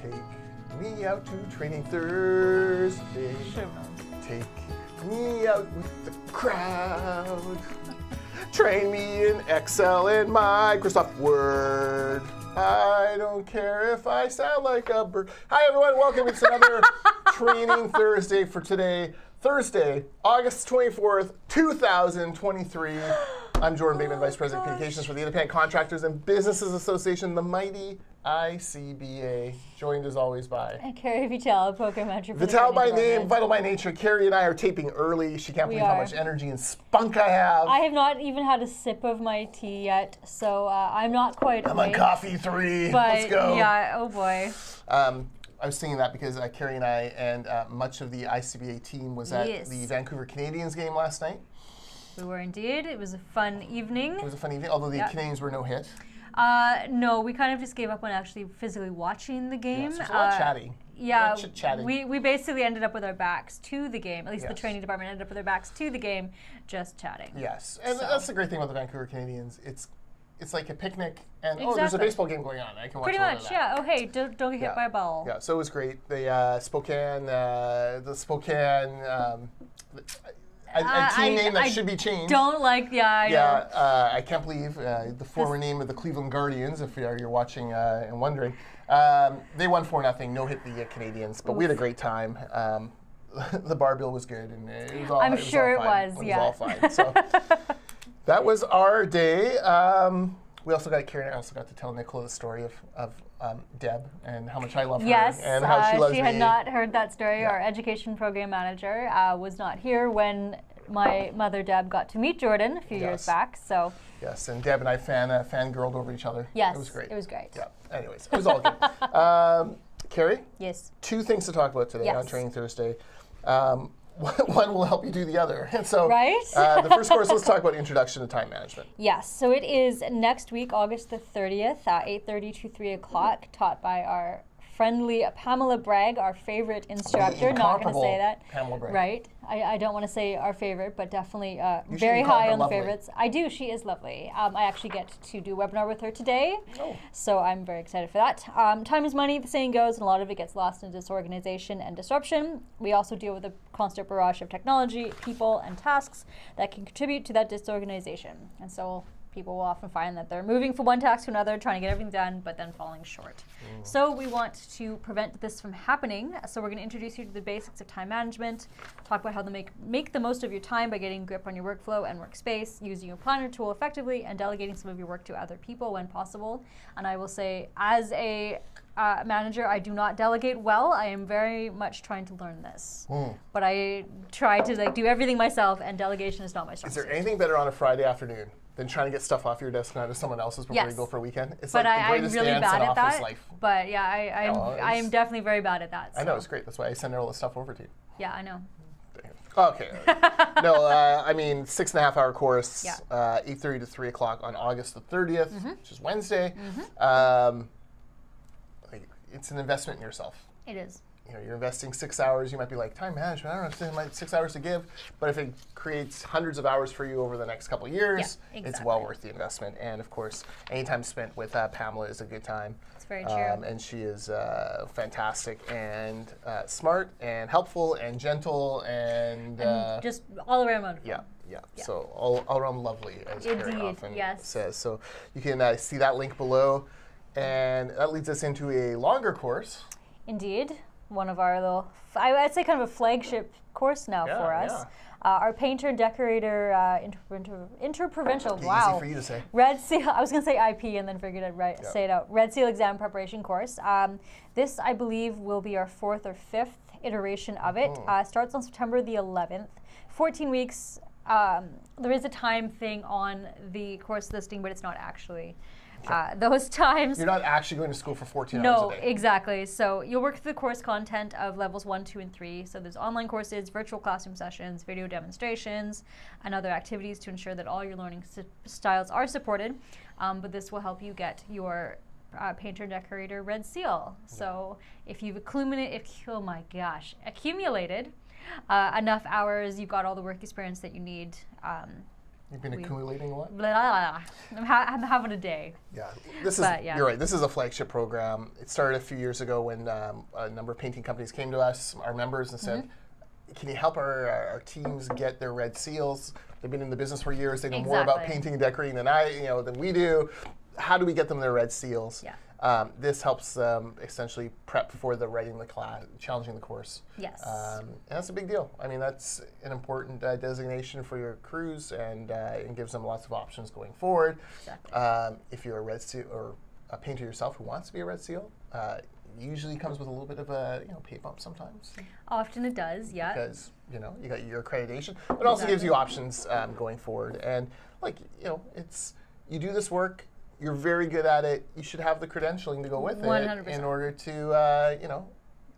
Take me out to training Thursday. Take me out with the crowd. Train me in Excel and Microsoft Word. I don't care if I sound like a bird. Hi everyone, welcome. It's another Training Thursday for today. Thursday, August 24th, 2023. I'm Jordan Bateman, Vice President of Communications for the Independent Contractors and Businesses Association, the mighty icba. Joined as always by... And Kerry Vital, Program Manager for Vital the by Department. name, Vital by nature. Kerry and I are taping early. She can't believe how much energy and spunk I have. I have not even had a sip of my tea yet, so I'm not quite I'm awake. on coffee 3. But Let's go. yeah, oh boy. I was singing that because Kerry and I and much of the ICBA team was at the Vancouver Canadians game last night. We were indeed. It was a fun evening. It was a fun evening, although the Canadians were no hit. No, we kind of just gave up on actually physically watching the game. Yes, it was a lot chatty. Yeah, chit-chatting. we basically ended up with our backs to the game. At least the training department ended up with their backs to the game, just chatting. Yes, and that's the great thing about the Vancouver Canadians. It's like a picnic, and Exactly. there's a baseball game going on. I can watch Pretty a lot much, of that. yeah. Oh, hey, don't get hit by a ball. Yeah, so it was great. The Spokane, a team name that should be changed. Don't like, I know. I can't believe the former name of the Cleveland Guardians, if you're watching and wondering. They won 4-0, no hit the Canadians, but we had a great time. The bar bill was good, and it was all I'm sure it was, It was all fine. So that was our day. We also got Kerry and I also got to tell Nicola the story of Deb and how much I love her and how she loves me. She had not heard that story. Our education program manager was not here when my mother Deb got to meet Jordan a few years back. So yes, and Deb and I fangirled over each other. Yes, it was great. It was great. Yeah. Anyways, it was all good. Kerry? Yes. 2 things to talk about today on Training Thursday. One will help you do the other. And so the first course, let's talk about Introduction to Time Management. Yes, so it is next week, August the 30th, 8:30 to 3 o'clock, taught by our friendly Pamela Bragg, our favorite instructor. Not going to say that. Pamela Bragg. Right. I don't want to say our favorite, but definitely very high on the favorites. I do. She is lovely. I actually get to do a webinar with her today, so I'm very excited for that. Time is money, the saying goes, and a lot of it gets lost in disorganization and disruption. We also deal with a constant barrage of technology, people, and tasks that can contribute to that disorganization. And so people will often find that they're moving from one task to another, trying to get everything done, but then falling short. So we want to prevent this from happening. So we're going to introduce you to the basics of time management, talk about how to make the most of your time by getting grip on your workflow and workspace, using your planner tool effectively, and delegating some of your work to other people when possible. And I will say, as a manager, I do not delegate well. I am very much trying to learn this. But I try to do everything myself, and delegation is not my strong suit. Is there anything better on a Friday afternoon than trying to get stuff off your desk and onto someone else's before you go for a weekend? It's but like the greatest I'm really dance bad in at office that. life. But yeah, I am definitely very bad at that. So. I know, it's great. That's why I send all the stuff over to you. Yeah, I know. Okay. No, I mean, 6.5-hour course, 8:30 to 3 o'clock on August the 30th, which is Wednesday. It's an investment in yourself. It is. You're investing 6 hours. You might be like, time management, I don't know, 6 hours to give. But if it creates hundreds of hours for you over the next couple of years, it's well worth the investment. And of course, any time spent with Pamela is a good time. It's very true. And she is fantastic and smart and helpful and gentle and just all around wonderful. Yeah. So all around lovely, as Kerry often says. So you can see that link below. And that leads us into a longer course. Indeed. One of our little, I'd say kind of a flagship course now for us. Our Painter-Decorator interprovincial, Easy for you to say. Red Seal, I was going to say IP and then figured I'd say it out. Red Seal exam preparation course. This, I believe, will be our 4th or 5th iteration of it. Starts on September the 11th. 14 weeks. There is a time thing on the course listing, but it's not actually. Those times. You're not actually going to school for 14 hours a day. No, exactly. So you'll work through the course content of levels 1, 2, and 3. So there's online courses, virtual classroom sessions, video demonstrations, and other activities to ensure that all your learning styles are supported. But this will help you get your Painter-Decorator Red Seal. So if you've accumulated enough hours, you've got all the work experience that you need. You've been accumulating a lot? I'm having a day. Yeah, you're right. This is a flagship program. It started a few years ago when a number of painting companies came to us, our members, and said, can you help our teams get their red seals? They've been in the business for years. They know more about painting and decorating than we do. How do we get them their red seals? Yeah. This helps them essentially prep for the writing the class, challenging the course. Yes. And that's a big deal. I mean, that's an important designation for your crews, and it gives them lots of options going forward. Exactly. If you're a red seal or a painter yourself who wants to be a red seal, usually comes with a little bit of a pay bump sometimes. Often it does, yeah. Because you got your accreditation, but it also gives you options going forward. And it's you do this work. You're very good at it. You should have the credentialing to go with 100%. it in order to,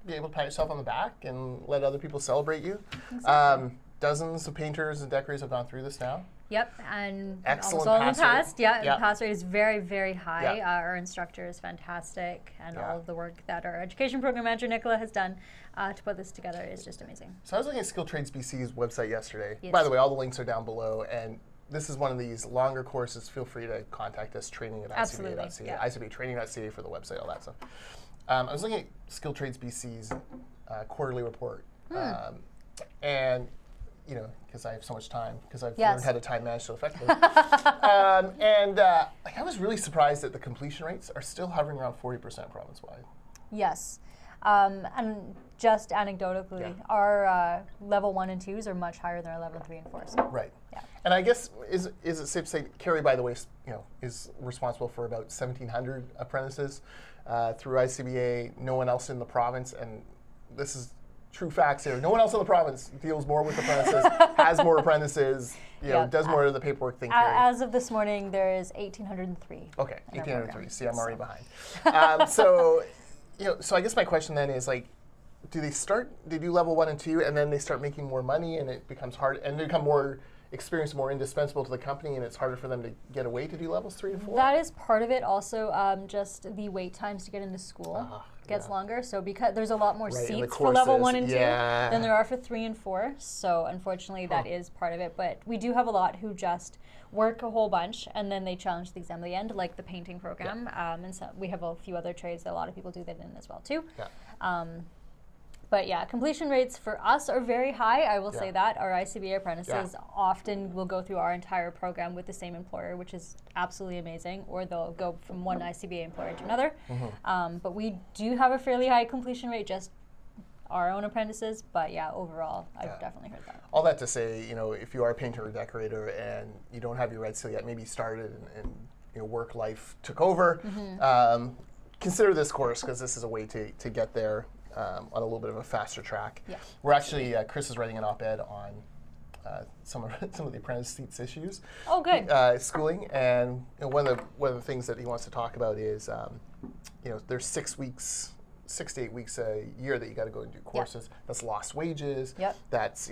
be able to pat yourself on the back and let other people celebrate you. Exactly. Dozens of painters and decorators have gone through this now. Yep, and Excellent almost all in the pass past. rate. Yeah, Yeah. the pass rate is very, very high. Yeah. Our instructor is fantastic, and Yeah. all of the work that our education program manager Nicola has done to put this together is just amazing. So I was looking at Skilled Trades BC's website yesterday. Yes. By the way, all the links are down below, and this is one of these longer courses. Feel free to contact us, training at Absolutely, icba.ca, yeah. icba.training.ca for the website, all that stuff. I was looking at Skilled Trades BC's quarterly report, and because I have so much time, because I've learned how to time manage so effectively. I was really surprised that the completion rates are still hovering around 40% province-wide. Yes. And just anecdotally, our level 1 and 2s are much higher than our level 3 and 4s. Right. Yeah. And I guess, is it safe to say, Kerry, by the way, is responsible for about 1,700 apprentices through ICBA, no one else in the province, and this is true facts here. No one else in the province deals more with apprentices, has more apprentiences, does more of the paperwork than Kerry. As of this morning, there is 1,803. Okay, 1,803. See, I'm already behind. So I guess my question then is do they do level 1 and 2, and then they start making more money, and it becomes hard, and they become more experienced, more indispensable to the company, and it's harder for them to get away to do levels 3 and 4? That is part of it. Also, just the wait times to get into school gets longer. So because there's a lot more seats for level 1 and 2 than there are for 3 and 4. So unfortunately, that is part of it. But we do have a lot who just work a whole bunch, and then they challenge the exam at the end, like the painting program. And so we have a few other trades that a lot of people do that in as well too. Yeah. But yeah, completion rates for us are very high. I will say that. Our ICBA apprentices often will go through our entire program with the same employer, which is absolutely amazing, or they'll go from one ICBA employer to another. But we do have a fairly high completion rate, just our own apprentices. But yeah, overall, I've definitely heard that. All that to say, if you are a painter or decorator and you don't have your red seal yet, maybe you started and work life took over, consider this course, because this is a way to get there. On a little bit of a faster track. Yeah. We're actually, Chris is writing an op-ed on some of the apprentice seats issues. Oh, good. Schooling, and one of the things that he wants to talk about is, there's 6 to 8 weeks a year that you got to go and do courses. That's lost wages. That's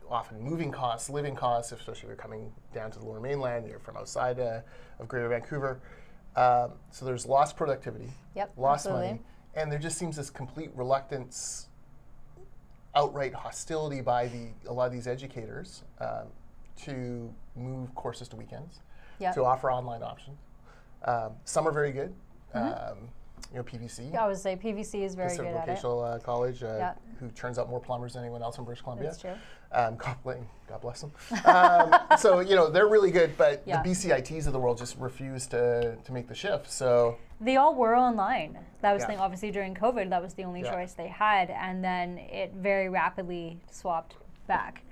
often moving costs, living costs, especially if you're coming down to the Lower Mainland, you're from outside of Greater Vancouver. So there's lost productivity, lost money. And there just seems this complete reluctance, outright hostility by a lot of these educators to move courses to weekends, to offer online options. Some are very good. PVC. I would say PVC is very good at it. Vocational College, who turns out more plumbers than anyone else in British Columbia. That's true. God bless them. So they're really good, but the BCITs of the world just refuse to make the shift. So they all were online. That was the thing. Obviously, during COVID, that was the only choice they had, and then it very rapidly swapped back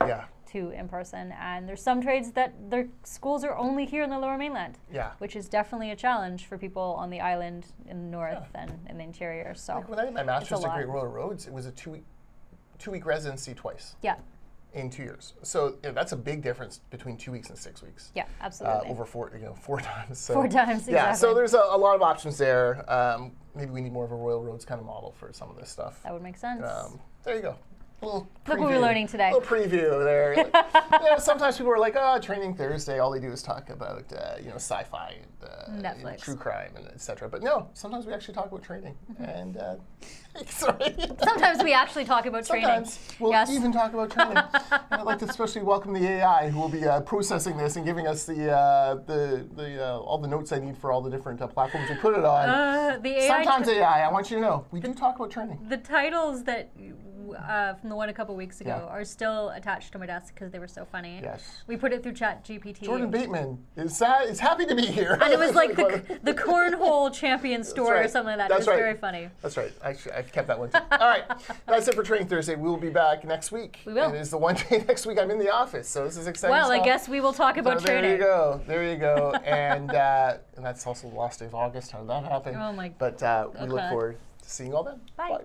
to in person. And there's some trades that their schools are only here in the Lower Mainland, which is definitely a challenge for people on the island in the north and in the interior. So when I did my master's degree at Royal Roads, it was a two-week residency twice. In 2 years. So that's a big difference between 2 weeks and 6 weeks. Yeah, absolutely. Over 4 times. So 4 times, exactly. Yeah, so there's a lot of options there. Maybe we need more of a Royal Roads kind of model for some of this stuff. That would make sense. There you go. little Look what we're learning today. Little preview there. Sometimes people are like, oh, Training Thursday, all they do is talk about sci-fi and Netflix, true crime, and etc. But no, sometimes we actually talk about training. And sorry. Sometimes we actually talk about training. Sometimes we'll even talk about training. And I'd like to especially welcome the AI who will be processing this and giving us the all the notes I need for all the different platforms we put it on. The AI Sometimes AI, I want you to know, we do talk about training. The titles that from the one a couple weeks ago are still attached to my desk because they were so funny. Yes. We put it through ChatGPT. Jordan Bateman is happy to be here. And it was like the cornhole champion story or something like that. That's it was very funny. That's right. I've kept that one too. All right. That's it for Training Thursday. We will be back next week. We will. And it is the one day next week I'm in the office, so this is exciting Well, stuff. I guess we will talk about training. There you go. There you go. And that's also the last day of August. How did that happen? Oh my But we look forward to seeing you all then. Bye.